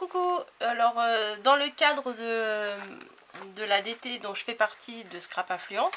Coucou. Alors dans le cadre de la DT dont je fais partie de Scrap Influence,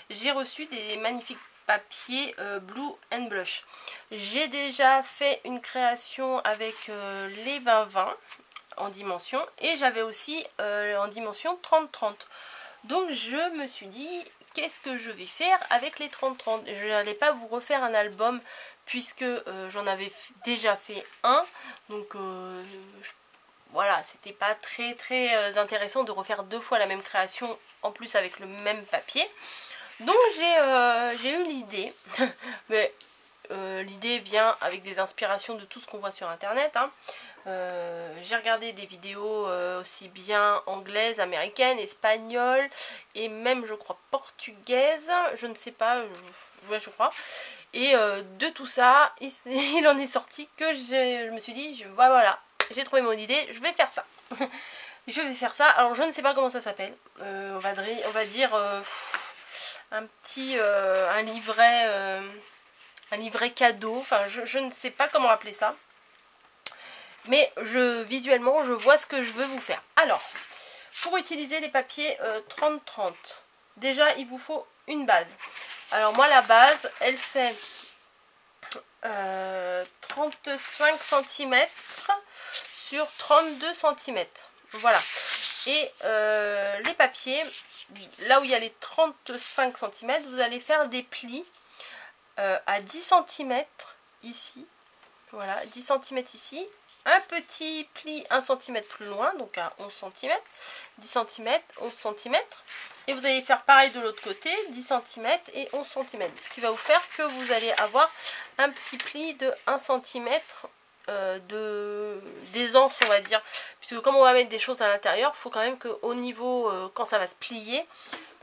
j'ai reçu des magnifiques papiers Blue and Blush. J'ai déjà fait une création avec les 20-20 en dimension et j'avais aussi en dimension 30-30. Donc je me suis dit, qu'est-ce que je vais faire avec les 30-30? Je n'allais pas vous refaire un album puisque j'en avais déjà fait un. Donc voilà, c'était pas très intéressant de refaire deux fois la même création, en plus avec le même papier. Donc j'ai eu l'idée, mais l'idée vient avec des inspirations de tout ce qu'on voit sur internet, hein. J'ai regardé des vidéos aussi bien anglaises, américaines, espagnoles et même je crois portugaises, je ne sais pas, ouais, je crois. Et de tout ça, il en est sorti que je me suis dit, voilà, j'ai trouvé mon idée, je vais faire ça. Je vais faire ça, alors je ne sais pas comment ça s'appelle, on va dire un livret cadeau, enfin je ne sais pas comment appeler ça. Mais visuellement, je vois ce que je veux vous faire. Alors, pour utiliser les papiers 30-30, déjà, il vous faut une base. Alors, moi, la base, elle fait 35 cm sur 32 cm. Voilà. Et les papiers, là où il y a les 35 cm, vous allez faire des plis à 10 cm ici. Voilà, 10 cm ici. Un petit pli 1 cm plus loin, donc à 11 cm, 10 cm, 11 cm. Et vous allez faire pareil de l'autre côté, 10 cm et 11 cm. Ce qui va vous faire que vous allez avoir un petit pli de 1 cm d'aisance, on va dire. Puisque comme on va mettre des choses à l'intérieur, il faut quand même qu'au niveau, quand ça va se plier,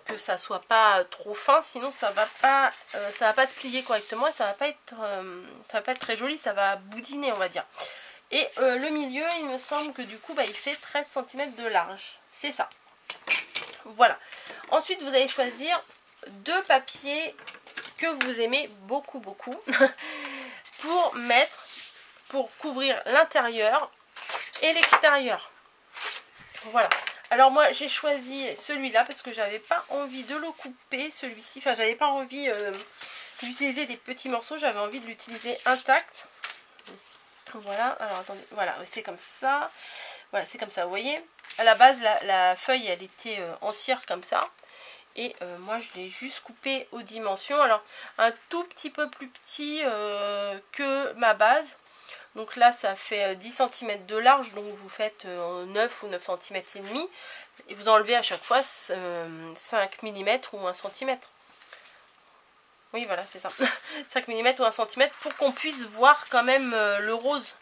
que ça soit pas trop fin, sinon ça va pas se plier correctement et ça va pas être très joli, ça va boudiner, on va dire. Et le milieu, il me semble que du coup, il fait 13 cm de large. C'est ça. Voilà. Ensuite, vous allez choisir deux papiers que vous aimez beaucoup, pour couvrir l'intérieur et l'extérieur. Voilà. Alors moi, j'ai choisi celui-là parce que j'avais pas envie de le couper, celui-ci. Enfin, j'avais pas envie d'utiliser des petits morceaux. J'avais envie de l'utiliser intact. Voilà, alors attendez, voilà, c'est comme ça. Voilà, c'est comme ça, vous voyez. À la base, la feuille, elle était entière comme ça. Et moi, je l'ai juste coupé aux dimensions. Alors, un tout petit peu plus petit que ma base. Donc là, ça fait 10 cm de large. Donc vous faites 9 ou 9 cm et demi. Et vous enlevez à chaque fois 5 mm ou 1 cm. Oui, voilà, c'est ça. 5 mm ou 1 cm pour qu'on puisse voir quand même le rose.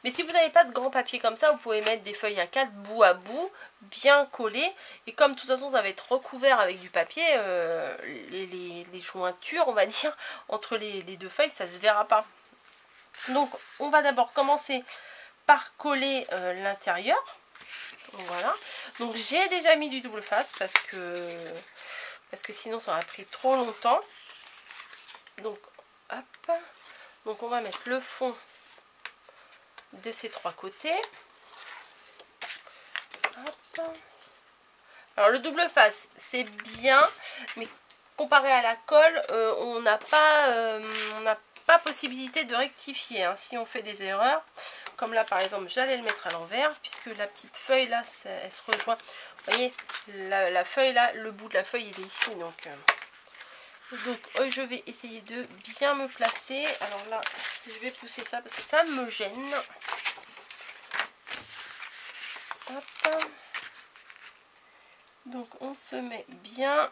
Mais si vous n'avez pas de grand papier comme ça, vous pouvez mettre des feuilles A4 bout à bout, bien collées. Et comme de toute façon, ça va être recouvert avec du papier, les jointures, on va dire, entre les deux feuilles, ça ne se verra pas. Donc, on va d'abord commencer par coller l'intérieur. Voilà. Donc, j'ai déjà mis du double face parce que sinon, ça aurait pris trop longtemps. Donc, hop. Donc, on va mettre le fond de ces trois côtés. Hop. Alors, le double face, c'est bien, mais comparé à la colle, on n'a pas possibilité de rectifier, hein, si on fait des erreurs. Comme là, par exemple, j'allais le mettre à l'envers, puisque la petite feuille, là, elle se rejoint. Vous voyez, la feuille, là, le bout de la feuille, il est ici, donc je vais essayer de bien me placer. Alors là, je vais pousser ça parce que ça me gêne. Hop. Donc on se met bien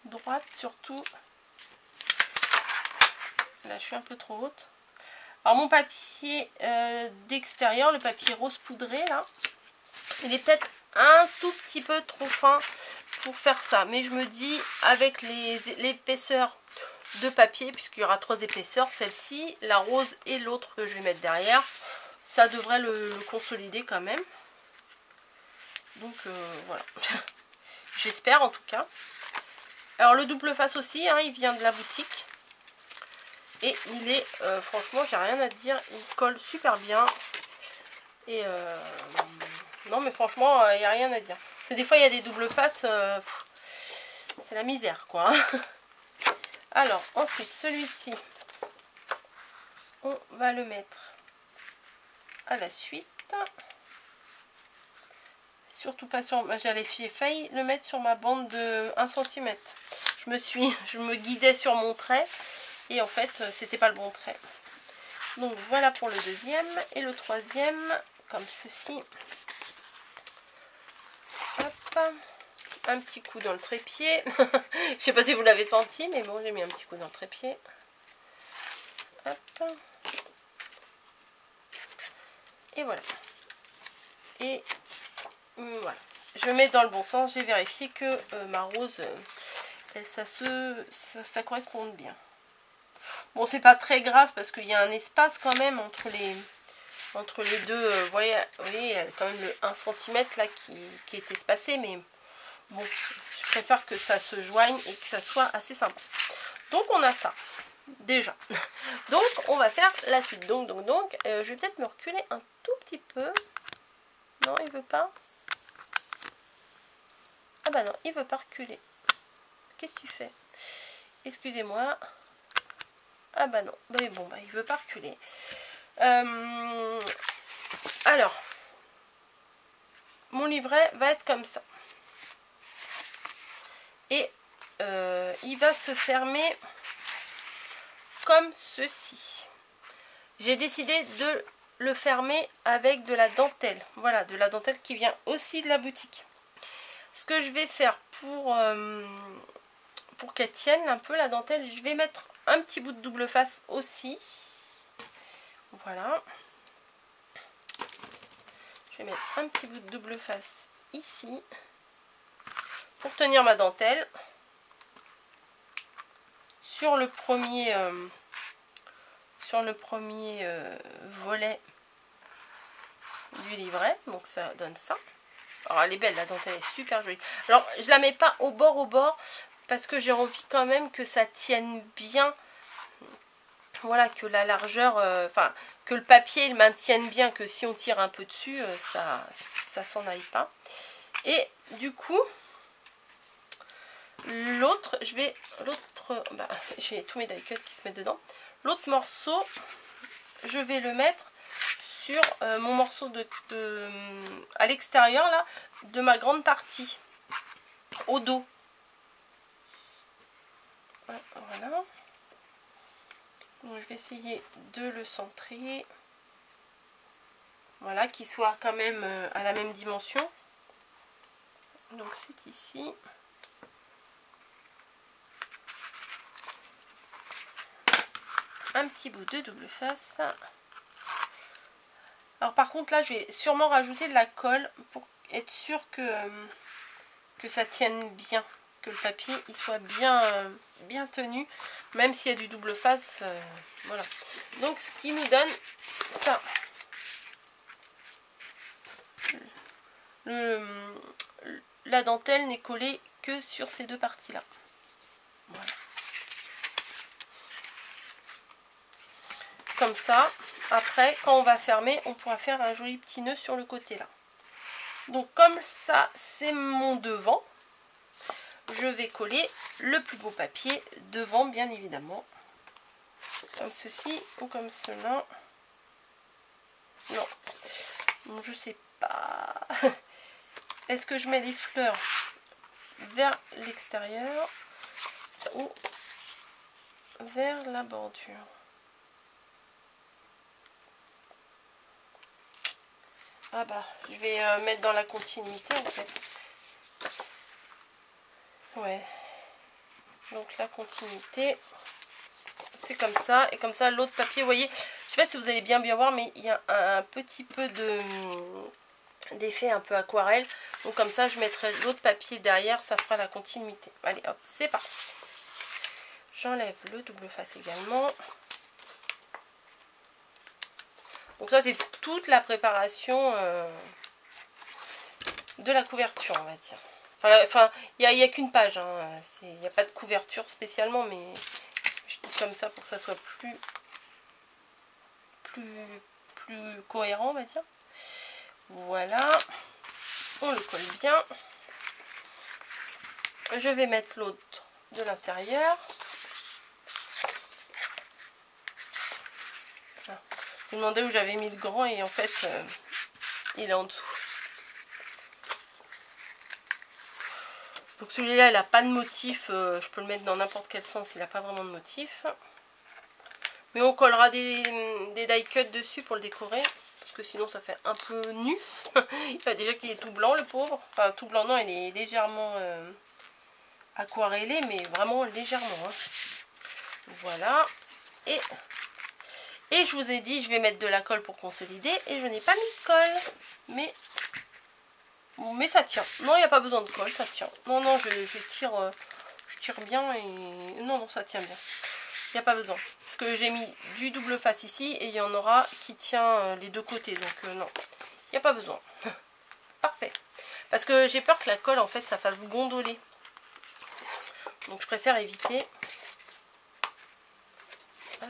droite surtout. Là, je suis un peu trop haute. Alors mon papier d'extérieur, le papier rose poudré, là, il est peut-être un tout petit peu trop fin pour faire ça, mais je me dis avec l'épaisseur de papier, puisqu'il y aura 3 épaisseurs, celle-ci, la rose et l'autre que je vais mettre derrière, ça devrait le consolider quand même. Donc voilà, j'espère en tout cas. Alors le double face aussi, hein, il vient de la boutique. Et il est, franchement, j'ai rien à dire, il colle super bien. Et non mais franchement, il n'y a rien à dire. Parce que des fois, il y a des doubles faces, c'est la misère, quoi. Alors, ensuite, celui-ci, on va le mettre à la suite. Surtout pas sur... J'avais failli le mettre sur ma bande de 1 cm. Je me guidais sur mon trait. Et en fait, c'était pas le bon trait. Donc voilà pour le deuxième. Et le troisième, comme ceci. Hop. Un petit coup dans le trépied. Je sais pas si vous l'avez senti, mais bon, j'ai mis un petit coup dans le trépied. Hop. Et voilà. Et voilà. Je mets dans le bon sens. J'ai vérifié que ma rose, ça corresponde bien. Bon, c'est pas très grave parce qu'il y a un espace quand même entre les deux. Vous voyez, il y a quand même le 1 cm là qui est espacé, mais bon, je préfère que ça se joigne et que ça soit assez sympa. Donc on a ça déjà. Donc on va faire la suite. Donc je vais peut-être me reculer un tout petit peu. Non, il veut pas. Ah bah non, il veut pas reculer. Qu'est-ce que tu fais? Excusez-moi. Ah bah non, mais bon, bah il veut pas reculer. Alors, mon livret va être comme ça. Et il va se fermer comme ceci. J'ai décidé de le fermer avec de la dentelle. Voilà, de la dentelle qui vient aussi de la boutique. Ce que je vais faire pour qu'elle tienne un peu la dentelle, je vais mettre un petit bout de double face aussi. Voilà. Je vais mettre un petit bout de double face ici pour tenir ma dentelle sur le premier volet du livret. Donc ça donne ça. Alors elle est belle, la dentelle est super jolie. Alors je la mets pas au bord parce que j'ai envie quand même que ça tienne bien. Voilà, que la largeur, enfin que le papier il maintienne bien, que si on tire un peu dessus, ça s'en aille pas. Et du coup, l'autre, j'ai tous mes die cuts qui se mettent dedans. L'autre morceau, je vais le mettre sur mon morceau à l'extérieur là, de ma grande partie, au dos. Voilà. Donc, je vais essayer de le centrer. Voilà, qu'il soit quand même à la même dimension. Donc c'est ici. Un petit bout de double face. Alors par contre là je vais sûrement rajouter de la colle pour être sûr que ça tienne bien. Que le papier il soit bien tenu. Même s'il y a du double face. Voilà. Donc ce qui nous donne ça. La dentelle n'est collée que sur ces deux parties là. Voilà. Comme ça, après quand on va fermer, on pourra faire un joli petit nœud sur le côté là. Donc comme ça c'est mon devant, je vais coller le plus beau papier devant bien évidemment. Comme ceci ou comme cela. Non, je sais pas. Est-ce que je mets les fleurs vers l'extérieur ou vers la bordure? Ah bah, je vais mettre dans la continuité en fait. Ouais. Donc la continuité, c'est comme ça. Et comme ça, l'autre papier, vous voyez, je sais pas si vous allez bien voir, mais il y a un petit peu d'effet un peu aquarelle. Donc comme ça, je mettrai l'autre papier derrière, ça fera la continuité. Allez, hop, c'est parti. J'enlève le double face également. Donc ça, c'est toute la préparation de la couverture, on va dire. Enfin, il n'y a qu'une page. Hein. Il n'y a pas de couverture spécialement, mais je dis comme ça pour que ça soit plus cohérent, on va dire. Voilà, on le colle bien. Je vais mettre l'autre de l'intérieur. Je me demandais où j'avais mis le grand et en fait il est en dessous. Donc celui-là il n'a pas de motif, je peux le mettre dans n'importe quel sens, il n'a pas vraiment de motif. Mais on collera des die cuts dessus pour le décorer, parce que sinon ça fait un peu nu. Déjà qu'il est tout blanc le pauvre, enfin tout blanc non, il est légèrement aquarellé, mais vraiment légèrement. Hein. Voilà, et je vous ai dit je vais mettre de la colle pour consolider, et je n'ai pas mis de colle, mais ça tient. Non, il n'y a pas besoin de colle, ça tient. Non, je tire bien et non, ça tient bien. Il n'y a pas besoin. Parce que j'ai mis du double face ici et il y en aura qui tient les deux côtés. Donc non, il n'y a pas besoin. Parfait. Parce que j'ai peur que la colle, en fait, ça fasse gondoler. Donc je préfère éviter. Hop.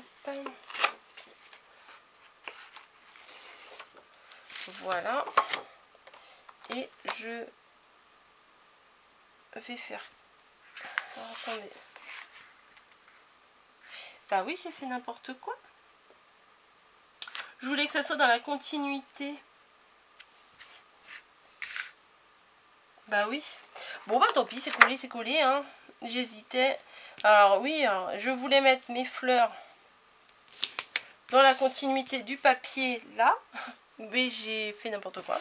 Voilà. Et je vais faire... Alors, attendez. Bah oui, j'ai fait n'importe quoi. Je voulais que ça soit dans la continuité. Bah oui. Bon bah tant pis, c'est collé, hein. J'hésitais. Alors oui, je voulais mettre mes fleurs dans la continuité du papier là. Mais j'ai fait n'importe quoi.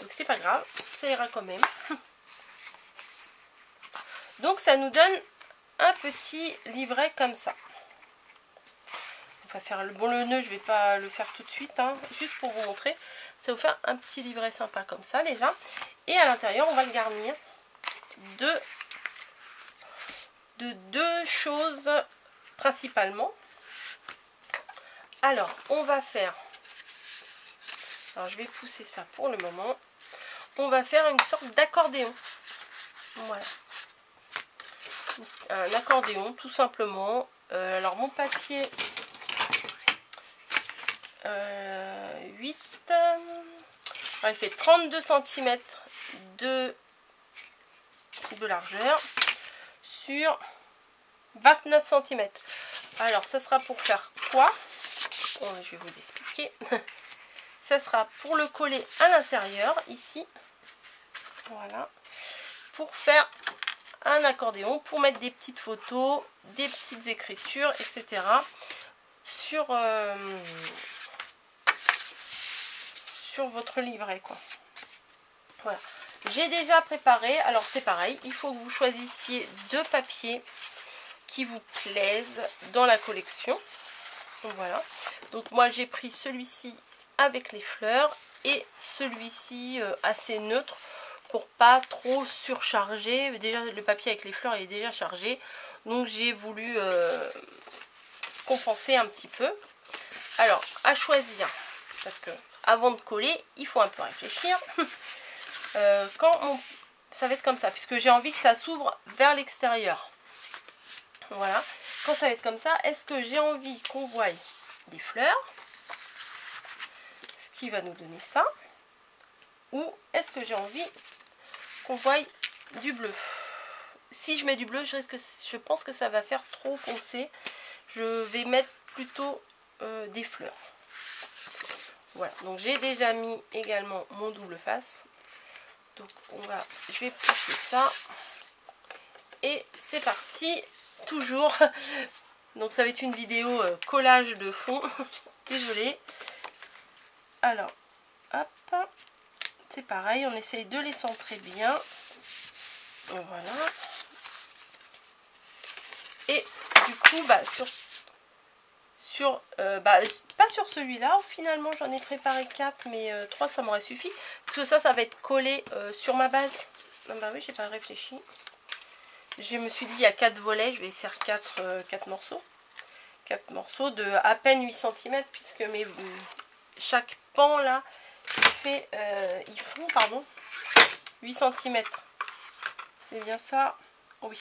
Donc c'est pas grave, ça ira quand même. Donc ça nous donne un petit livret comme ça. On va faire le nœud, je vais pas le faire tout de suite, hein, juste pour vous montrer. Ça va vous faire un petit livret sympa comme ça déjà. Et à l'intérieur, on va le garnir de deux choses principalement. Alors, on va faire... Alors, je vais pousser ça pour le moment. On va faire une sorte d'accordéon. Voilà. Un accordéon, tout simplement. Alors, mon papier... 8, il fait 32 cm de largeur sur 29 cm. Alors ça sera pour faire quoi? Je vais vous expliquer. Ça sera pour le coller à l'intérieur ici, voilà, pour faire un accordéon, pour mettre des petites photos, des petites écritures, etc. sur votre livret, quoi. Voilà, j'ai déjà préparé. Alors c'est pareil, il faut que vous choisissiez deux papiers qui vous plaisent dans la collection. Voilà, donc moi j'ai pris celui-ci avec les fleurs et celui-ci assez neutre pour pas trop surcharger. Déjà le papier avec les fleurs il est déjà chargé, donc j'ai voulu compenser un petit peu. Alors à choisir, parce que avant de coller, il faut un peu réfléchir. Ça va être comme ça, puisque j'ai envie que ça s'ouvre vers l'extérieur. Voilà. Quand ça va être comme ça, est-ce que j'ai envie qu'on voie des fleurs, ce qui va nous donner ça, ou est-ce que j'ai envie qu'on voie du bleu? Si je mets du bleu, je pense que ça va faire trop foncé. Je vais mettre plutôt des fleurs. Voilà, donc j'ai déjà mis également mon double face. Donc je vais pousser ça. Et c'est parti, toujours. Donc ça va être une vidéo collage de fond. Désolée. Alors, hop. C'est pareil, on essaye de les centrer bien. Voilà. Et du coup, pas sur celui-là, finalement j'en ai préparé 4, mais 3 ça m'aurait suffi, parce que ça va être collé sur ma base. Ah bah oui, j'ai pas réfléchi. Je me suis dit il y a 4 volets, je vais faire 4 morceaux. 4 morceaux de à peine 8 cm, puisque chaque pan là ils font 8 cm. C'est bien ça? Oui.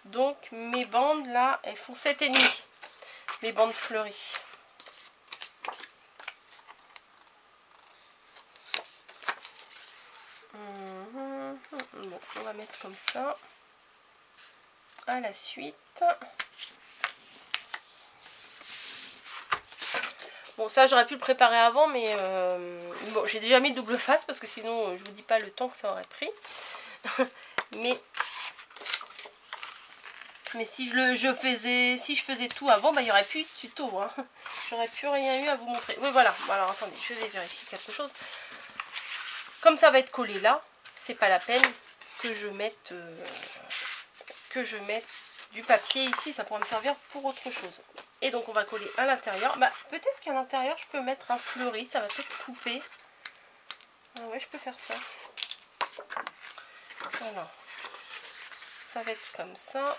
Donc mes bandes là, elles font 7,5. mes bandes fleuries. Bon, on va mettre comme ça. À la suite. Bon, ça j'aurais pu le préparer avant, mais bon, j'ai déjà mis double face parce que sinon je vous dis pas le temps que ça aurait pris. mais si je faisais tout avant, bah il y aurait plus de tuto, hein. J'aurais plus rien eu à vous montrer. Oui, voilà. Bon, alors attendez, je vais vérifier quelque chose. Comme ça va être collé là, c'est pas la peine que je mette du papier ici, ça pourra me servir pour autre chose. Et donc on va coller à l'intérieur. Bah, peut-être qu'à l'intérieur je peux mettre un fleuri, ça va peut-être couper. Ah ouais, je peux faire ça. Voilà. Ça va être comme ça.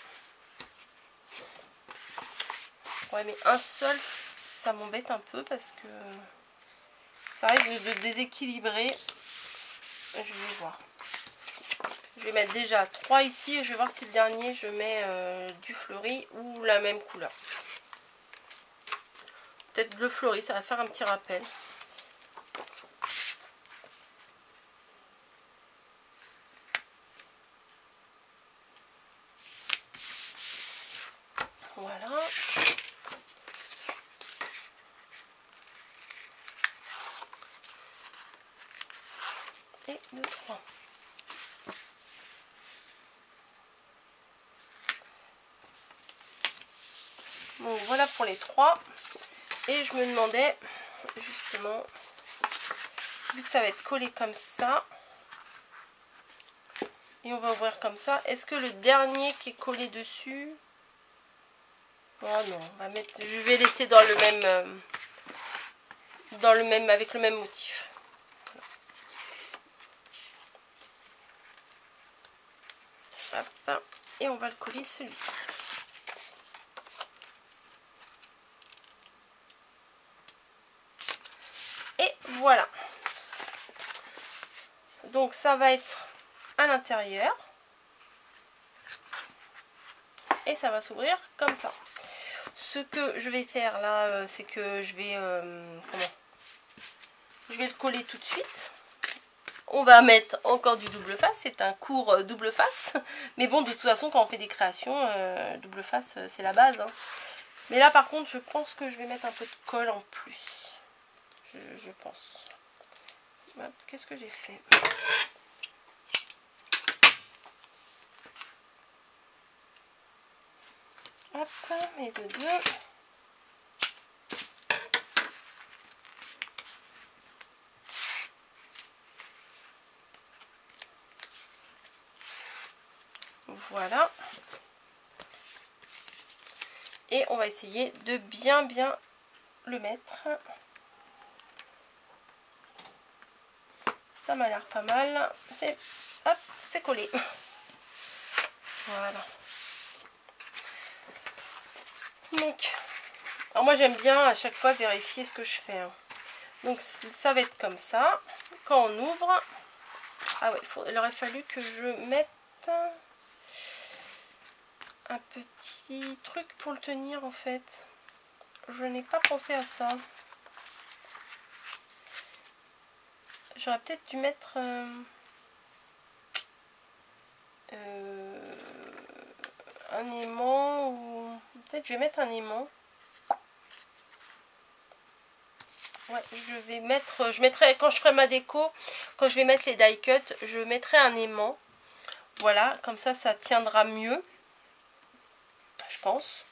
Ouais, mais un seul, ça m'embête un peu parce que ça risque de déséquilibrer. Je vais voir. Je vais mettre déjà 3 ici et je vais voir si le dernier je mets du fleuri ou la même couleur. Peut-être le fleuri, ça va faire un petit rappel. Voilà. Et 2, 3. Bon, voilà pour les 3. Et je me demandais, justement, vu que ça va être collé comme ça, et on va ouvrir comme ça, est-ce que le dernier qui est collé dessus... Oh non, on va mettre, je vais laisser dans le même, avec le même motif. Hop, et on va le coller celui-ci. Et voilà. Donc ça va être à l'intérieur. Et ça va s'ouvrir comme ça. Ce que je vais faire là, c'est que je vais le coller tout de suite. On va mettre encore du double face, c'est un cours double face. Mais bon, de toute façon, quand on fait des créations, double face, c'est la base, hein. Mais là, par contre, je pense que je vais mettre un peu de colle en plus. Je pense. Qu'est-ce que j'ai fait ? Hop, et de deux. Voilà. Et on va essayer de bien le mettre. Ça m'a l'air pas mal. C'est collé. Voilà. Donc, alors moi j'aime bien à chaque fois vérifier ce que je fais, hein. Donc ça va être comme ça. Quand on ouvre, ah ouais, il aurait fallu que je mette un petit truc pour le tenir en fait. Je n'ai pas pensé à ça. J'aurais peut-être dû mettre un aimant, ou peut-être je vais mettre un aimant. Ouais, je mettrai, quand je ferai ma déco, quand je vais mettre les die cuts, je mettrai un aimant. Voilà, comme ça tiendra mieux, je pense.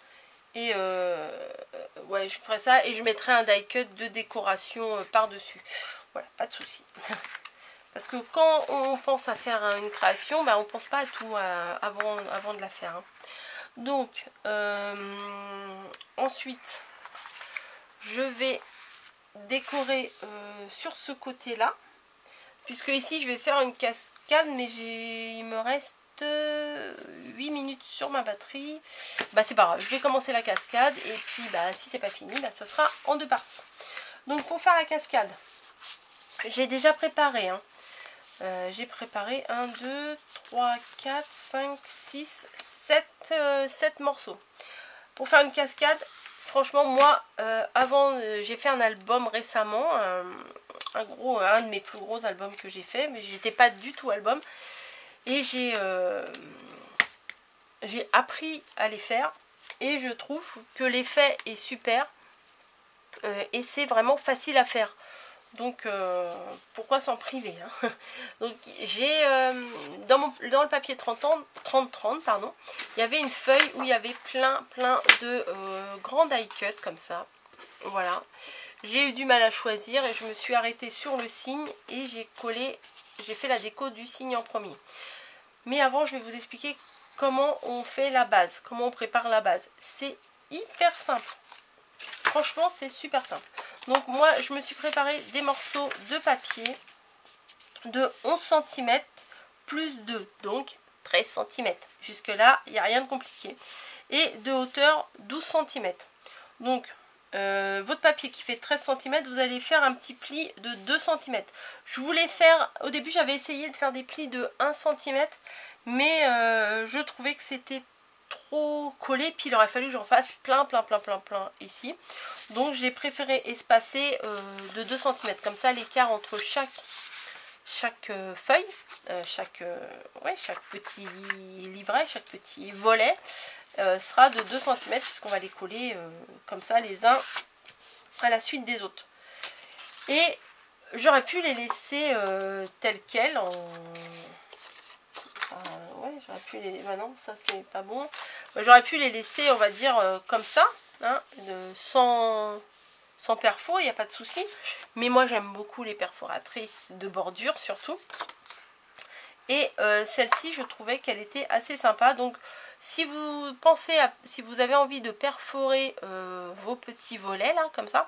Et ouais, je ferai ça et je mettrai un die cut de décoration par-dessus. Voilà, pas de souci. Parce que quand on pense à faire une création, bah, on pense pas à tout avant de la faire, hein. Donc, ensuite, je vais décorer sur ce côté-là. Puisque ici, je vais faire une cascade, mais il me reste 8 minutes sur ma batterie. Bah, c'est pas grave, je vais commencer la cascade. Et puis, bah, si c'est pas fini, bah, ça sera en 2 parties. Donc, pour faire la cascade, j'ai déjà préparé, hein. J'ai préparé 1, 2, 3, 4, 5, 6, 7 morceaux. Pour faire une cascade, franchement moi avant j'ai fait un album récemment, un de mes plus gros albums que j'ai fait, mais j'étais pas du tout album, et j'ai appris à les faire et je trouve que l'effet est super et c'est vraiment facile à faire. Donc pourquoi s'en priver, hein. Donc j'ai dans le papier 30-30 pardon, il y avait une feuille où il y avait plein de grands die cut comme ça. Voilà. J'ai eu du mal à choisir et je me suis arrêtée sur le signe et j'ai fait la déco du signe en premier. Mais avant, je vais vous expliquer comment on fait la base, comment on prépare la base. C'est hyper simple. Franchement, c'est super simple. Donc moi, je me suis préparé des morceaux de papier de 11 cm plus 2, donc 13 cm. Jusque là, il n'y a rien de compliqué. Et de hauteur 12 cm. Donc, votre papier qui fait 13 cm, vous allez faire un petit pli de 2 cm. Je voulais faire, au début j'avais essayé de faire des plis de 1 cm, mais je trouvais que c'était trop collé, puis il aurait fallu que j'en fasse plein ici. Donc j'ai préféré espacer de 2 cm, comme ça l'écart entre chaque feuille, chaque petit livret, chaque petit volet sera de 2 cm, puisqu'on va les coller comme ça les uns à la suite des autres. Et j'aurais pu les laisser tels quels ouais, j'aurais pu les... Bah non, ça c'est pas bon. J'aurais pu les laisser, on va dire, comme ça, hein, sans perfo, il n'y a pas de souci. Mais moi j'aime beaucoup les perforatrices de bordure surtout. Et celle-ci, je trouvais qu'elle était assez sympa. Donc si vous pensez si vous avez envie de perforer vos petits volets là, comme ça,